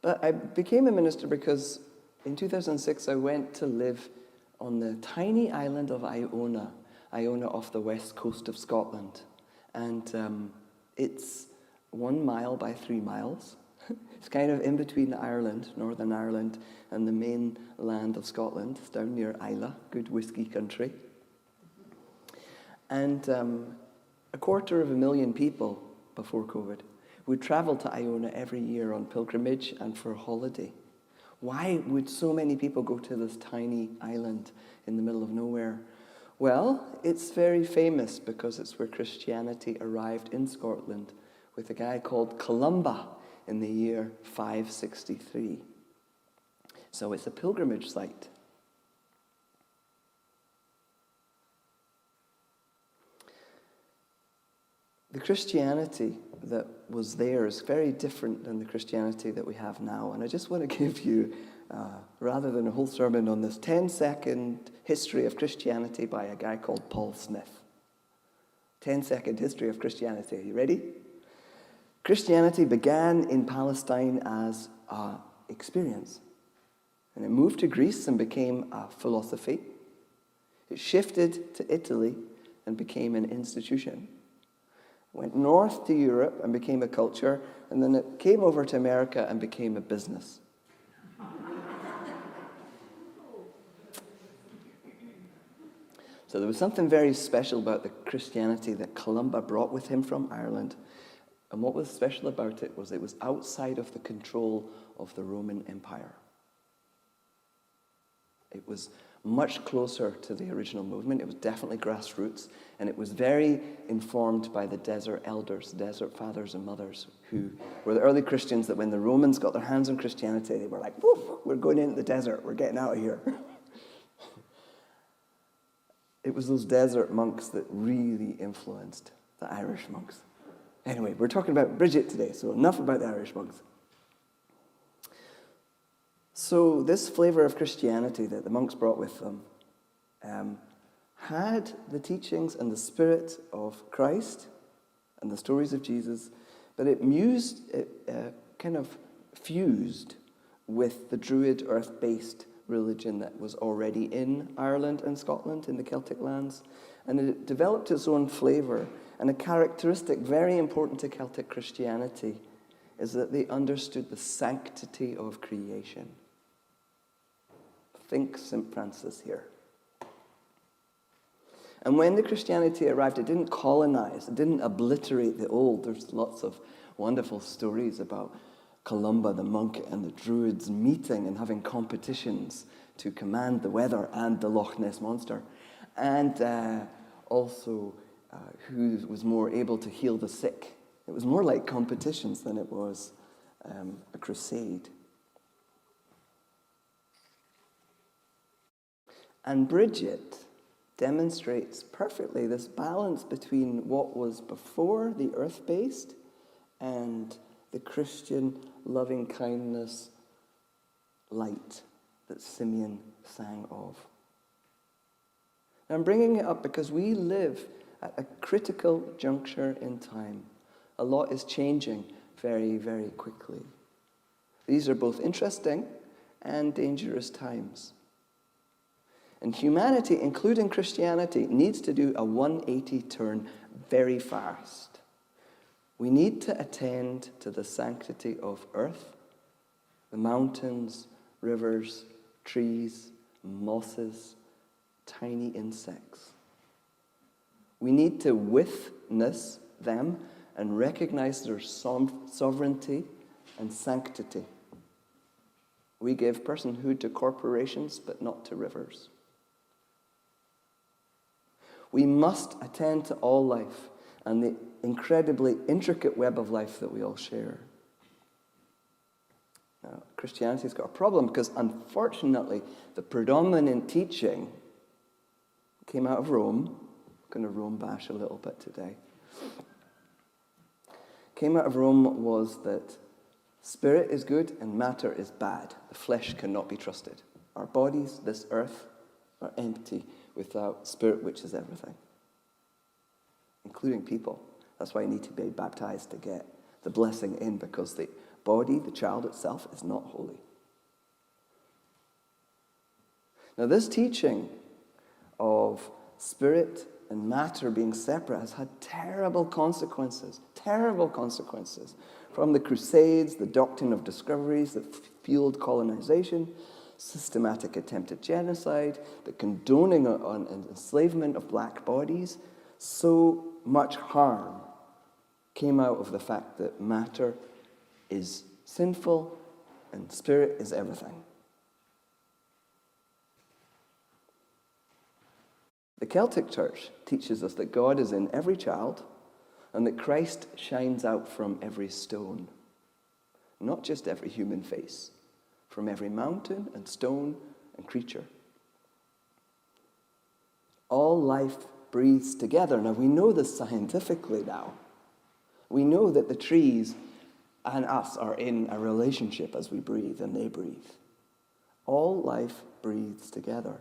But I became a minister because in 2006 I went to live on the tiny island of Iona off the west coast of Scotland. And it's 1 mile by 3 miles. It's kind of in between Ireland, Northern Ireland, and the main land of Scotland. It's down near Islay, good whiskey country. And 250,000 people before COVID would travel to Iona every year on pilgrimage and for holiday. Why would so many people go to this tiny island in the middle of nowhere? Well, it's very famous because it's where Christianity arrived in Scotland with a guy called Columba in the year 563. So it's a pilgrimage site. The Christianity that was there is very different than the Christianity that we have now. And I just want to give you, rather than a whole sermon on this, 10-second history of Christianity by a guy called Paul Smith. 10-second history of Christianity. Are you ready? Christianity began in Palestine as an experience. And it moved to Greece and became a philosophy. It shifted to Italy and became an institution. Went north to Europe and became a culture, and then it came over to America and became a business. So there was something very special about the Christianity that Columba brought with him from Ireland. And what was special about it was outside of the control of the Roman Empire. It was much closer to the original movement. It was definitely grassroots, and it was very informed by the desert elders, desert fathers and mothers, who were the early Christians that when the Romans got their hands on Christianity, they were like, woof, we're going into the desert, we're getting out of here. It was those desert monks that really influenced the Irish monks. Anyway, we're talking about Brigid today, so enough about the Irish monks. So this flavor of Christianity that the monks brought with them had the teachings and the spirit of Christ and the stories of Jesus, but it kind of fused with the Druid earth-based religion that was already in Ireland and Scotland, in the Celtic lands, and it developed its own flavor. And a characteristic very important to Celtic Christianity is that they understood the sanctity of creation. Think St. Francis here. And when the Christianity arrived, it didn't colonize, it didn't obliterate the old. There's lots of wonderful stories about Columba, the monk, and the Druids meeting and having competitions to command the weather and the Loch Ness Monster. And also who was more able to heal the sick. It was more like competitions than it was a crusade. And Brigid demonstrates perfectly this balance between what was before the earth-based and the Christian loving-kindness light that Simeon sang of. Now, I'm bringing it up because we live at a critical juncture in time. A lot is changing very, very quickly. These are both interesting and dangerous times. And humanity, including Christianity, needs to do a 180 turn very fast. We need to attend to the sanctity of earth, the mountains, rivers, trees, mosses, tiny insects. We need to witness them and recognize their sovereignty and sanctity. We give personhood to corporations, but not to rivers. We must attend to all life and the incredibly intricate web of life that we all share. Now, Christianity's got a problem because, unfortunately, the predominant teaching came out of Rome. I'm going to Rome bash a little bit today. Came out of Rome was that spirit is good and matter is bad. The flesh cannot be trusted. Our bodies, this earth, are empty without spirit, which is everything, including people. That's why you need to be baptized to get the blessing in, because the body, the child itself, is not holy. Now, this teaching of spirit and matter being separate has had terrible consequences, from the Crusades, the doctrine of discoveries that fueled colonization, systematic attempted genocide, the condoning on enslavement of black bodies. So much harm came out of the fact that matter is sinful and spirit is everything. The Celtic Church teaches us that God is in every child and that Christ shines out from every stone, not just every human face, from every mountain and stone and creature. All life breathes together. Now, we know this scientifically now. We know that the trees and us are in a relationship as we breathe and they breathe. All life breathes together.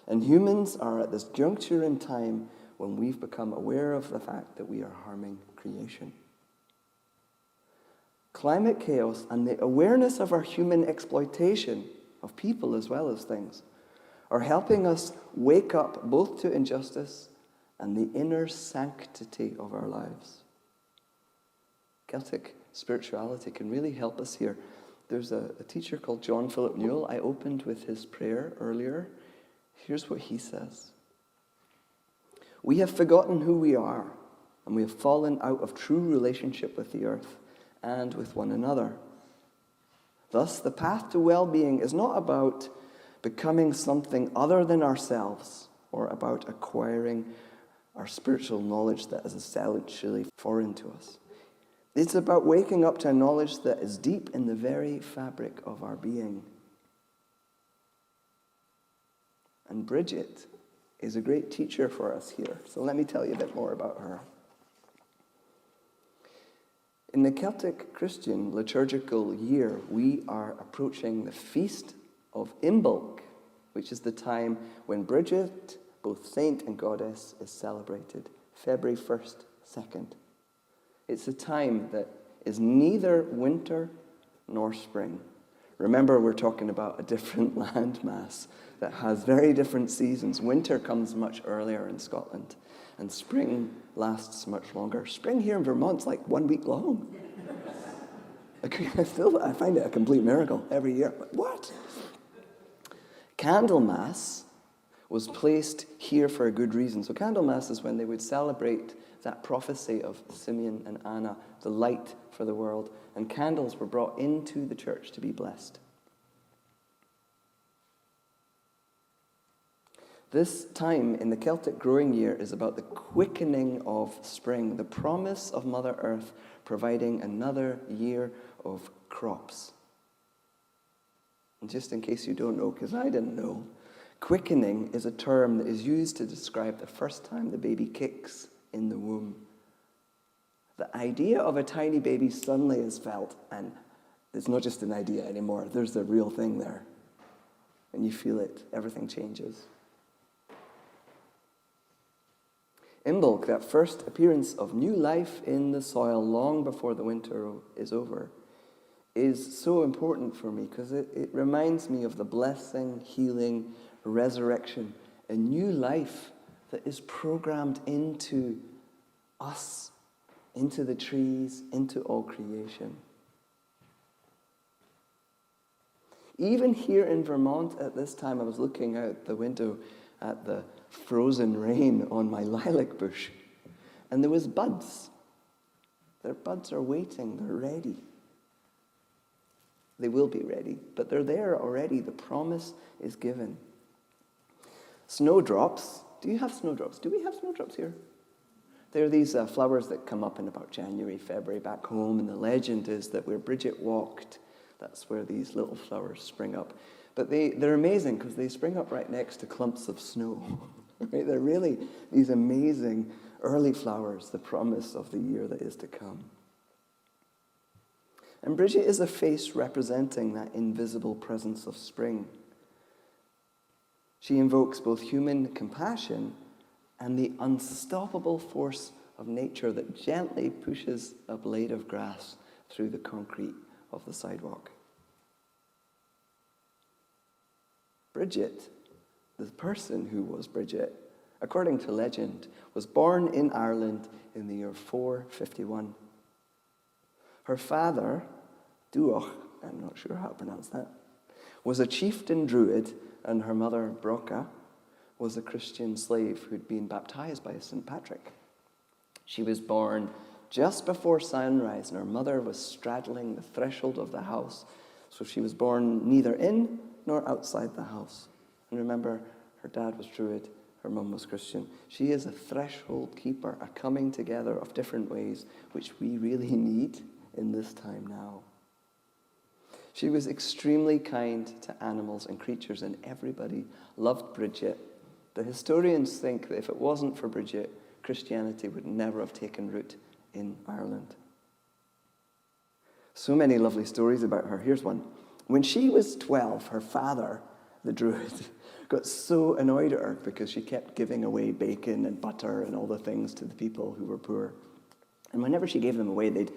And humans are at this juncture in time when we've become aware of the fact that we are harming creation. Climate chaos and the awareness of our human exploitation of people as well as things are helping us wake up both to injustice and the inner sanctity of our lives. Celtic spirituality can really help us here. There's a teacher called John Philip Newell. I opened with his prayer earlier. Here's what he says. We have forgotten who we are, and we have fallen out of true relationship with the earth and with one another. Thus, the path to well-being is not about becoming something other than ourselves or about acquiring our spiritual knowledge that is essentially foreign to us. It's about waking up to a knowledge that is deep in the very fabric of our being. And Brigid is a great teacher for us here. So let me tell you a bit more about her. In the Celtic Christian liturgical year, we are approaching the feast of Imbolc, which is the time when Brigid, both saint and goddess, is celebrated, February 1st, 2nd. It's a time that is neither winter nor spring. Remember, we're talking about a different landmass that has very different seasons. Winter comes much earlier in Scotland, and spring lasts much longer. Spring here in Vermont's like 1 week long. I find it a complete miracle every year. But what? Candlemas was placed here for a good reason. So Candlemas is when they would celebrate that prophecy of Simeon and Anna, the light for the world, and candles were brought into the church to be blessed. This time in the Celtic growing year is about the quickening of spring, the promise of Mother Earth providing another year of crops. And just in case you don't know, because I didn't know, quickening is a term that is used to describe the first time the baby kicks in the womb. The idea of a tiny baby suddenly is felt, and it's not just an idea anymore. There's a real thing there. And you feel it. Everything changes. Imbolc, that first appearance of new life in the soil long before the winter is over, is so important for me because it reminds me of the blessing, healing, resurrection, a new life that is programmed into us, into the trees, into all creation. Even here in Vermont at this time, I was looking out the window at the frozen rain on my lilac bush, and there was buds. Their buds are waiting, they're ready. They will be ready, but they're there already. The promise is given. Snowdrops. Do you have snowdrops? Do we have snowdrops here? There are these flowers that come up in about January, February back home, and the legend is that where Brigid walked, that's where these little flowers spring up. But they're amazing because they spring up right next to clumps of snow. Right? They're really these amazing early flowers, the promise of the year that is to come. And Brigid is a face representing that invisible presence of spring. She invokes both human compassion and the unstoppable force of nature that gently pushes a blade of grass through the concrete of the sidewalk. Brigid, the person who was Brigid, according to legend, was born in Ireland in the year 451. Her father, Duach, I'm not sure how to pronounce that, was a chieftain druid, and her mother, Brocha, was a Christian slave who'd been baptized by St. Patrick. She was born just before sunrise, and her mother was straddling the threshold of the house, so she was born neither in nor outside the house. And remember, her dad was druid, her mum was Christian. She is a threshold keeper, a coming together of different ways, which we really need in this time now. She was extremely kind to animals and creatures, and everybody loved Brigid. The historians think that if it wasn't for Brigid, Christianity would never have taken root in Ireland. So many lovely stories about her. Here's one. When she was 12, her father, the druid, got so annoyed at her because she kept giving away bacon and butter and all the things to the people who were poor. And whenever she gave them away, they'd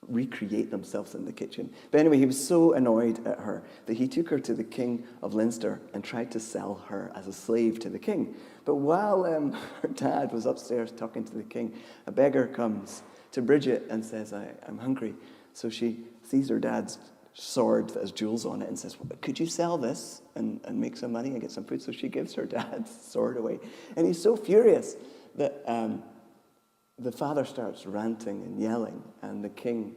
recreate themselves in the kitchen. But anyway, he was so annoyed at her that he took her to the king of Leinster and tried to sell her as a slave to the king. But while her dad was upstairs talking to the king, a beggar comes to Brigid and says, I'm hungry. So she sees her dad's sword that has jewels on it and says, well, could you sell this and make some money and get some food? So she gives her dad's sword away. And he's so furious that the father starts ranting and yelling, and the king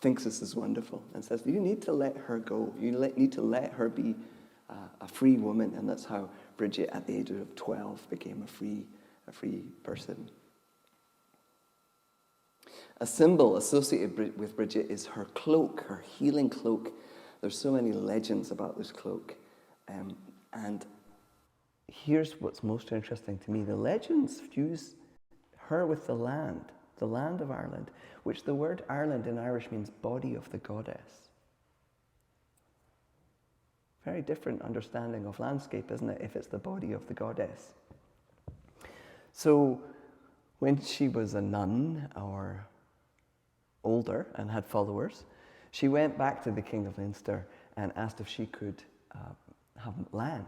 thinks this is wonderful and says, you need to let her go. You need to let her be a free woman. And that's how Brigid, at the age of 12, became a free person. A symbol associated with Brigid is her cloak, her healing cloak. There's so many legends about this cloak. And here's what's most interesting to me. The legends fuse her with the land of Ireland, which the word Ireland in Irish means body of the goddess. Very different understanding of landscape, isn't it, if it's the body of the goddess. So when she was a nun or older and had followers, she went back to the king of Leinster and asked if she could have land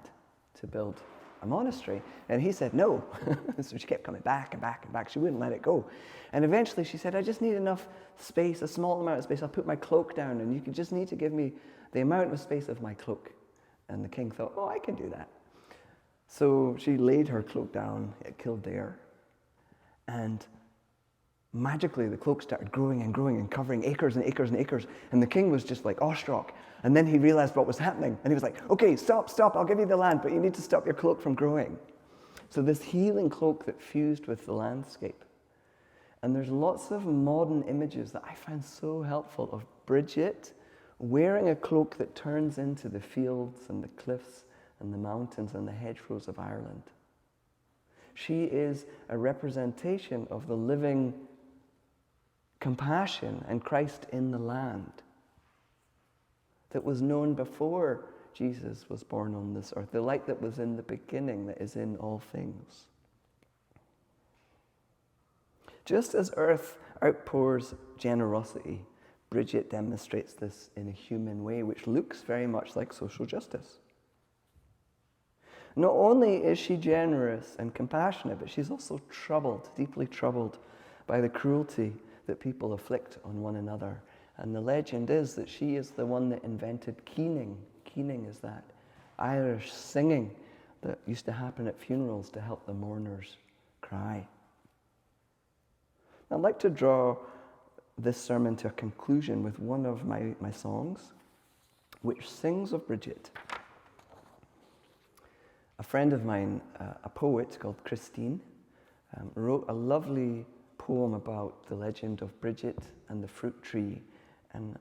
to build a monastery. And he said no. So she kept coming back and back and back. She wouldn't let it go. And eventually she said, I just need enough space, a small amount of space. I'll put my cloak down and you just need to give me the amount of space of my cloak. And the king thought, oh, I can do that. So she laid her cloak down at Kildare, and magically the cloak started growing and growing and covering acres and acres and acres. And the king was just like awestruck. And then he realized what was happening. And he was like, okay, stop, I'll give you the land, but you need to stop your cloak from growing. So this healing cloak that fused with the landscape. And there's lots of modern images that I find so helpful of Brigid wearing a cloak that turns into the fields and the cliffs and the mountains and the hedgerows of Ireland. She is a representation of the living compassion and Christ in the land that was known before Jesus was born on this earth, the light that was in the beginning, that is in all things. Just as earth outpours generosity, Brigid demonstrates this in a human way, which looks very much like social justice. Not only is she generous and compassionate, but she's also troubled, deeply troubled by the cruelty that people afflict on one another. And the legend is that she is the one that invented keening. Keening is that Irish singing that used to happen at funerals to help the mourners cry. I'd like to draw this sermon to a conclusion with one of my songs, which sings of Brigid. A friend of mine, a poet called Christine, wrote a lovely poem about the legend of Brigid and the fruit tree. And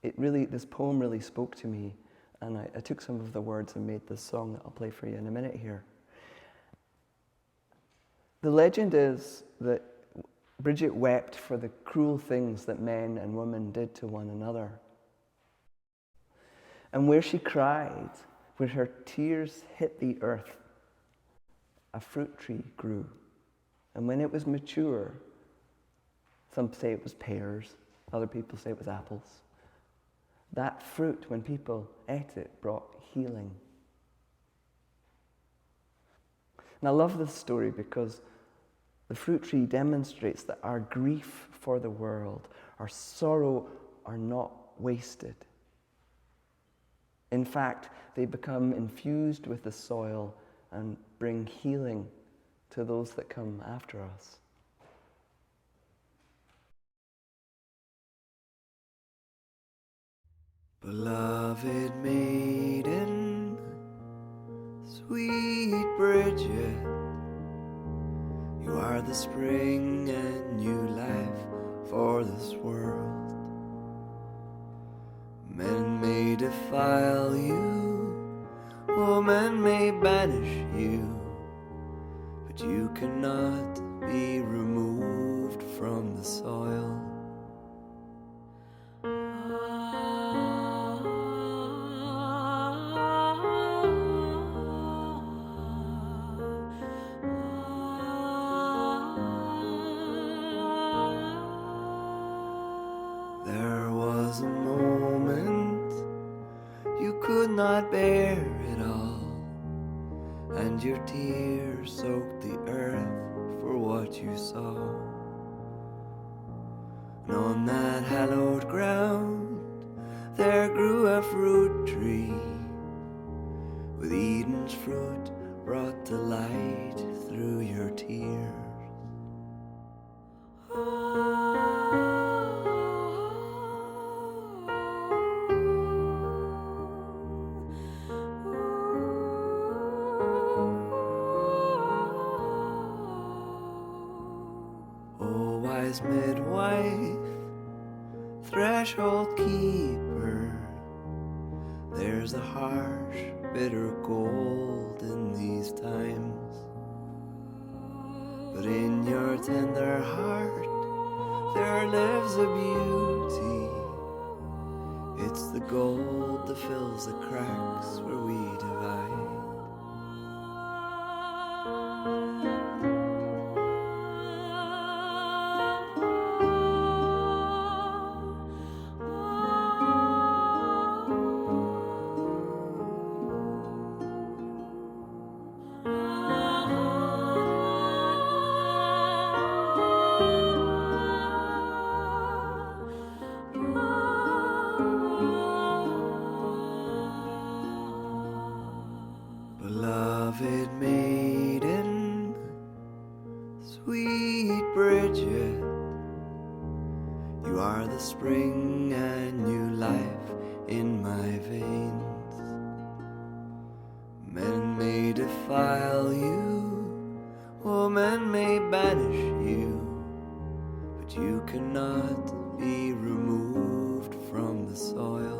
this poem really spoke to me. And I took some of the words and made this song that I'll play for you in a minute here. The legend is that Brigid wept for the cruel things that men and women did to one another. And where she cried, where her tears hit the earth, a fruit tree grew. And when it was mature, some say it was pears, other people say it was apples, That fruit, when people ate it, brought healing. And I love this story because the fruit tree demonstrates that our grief for the world, our sorrow are not wasted. In fact, they become infused with the soil and bring healing to those that come after us. Beloved maiden, sweet Brigid, you are the spring and new life for this world. Men may defile you, woman may banish you, but you cannot be removed from the soil. There was a moment you could not bear it all, and your tears soaked the earth for what you saw. And on that hallowed ground there grew a fruit tree, with Eden's fruit brought to light through your tears. Oh, wise midwife, threshold keeper, there's a harsh, bitter cold in these times. But in your tender heart there lives a beauty. It's the gold that fills the cracks where we divide. Beloved maiden, sweet Brigid, you are the spring and new life in my veins. Men may defile you, woman may banish you, but you cannot be removed from the soil.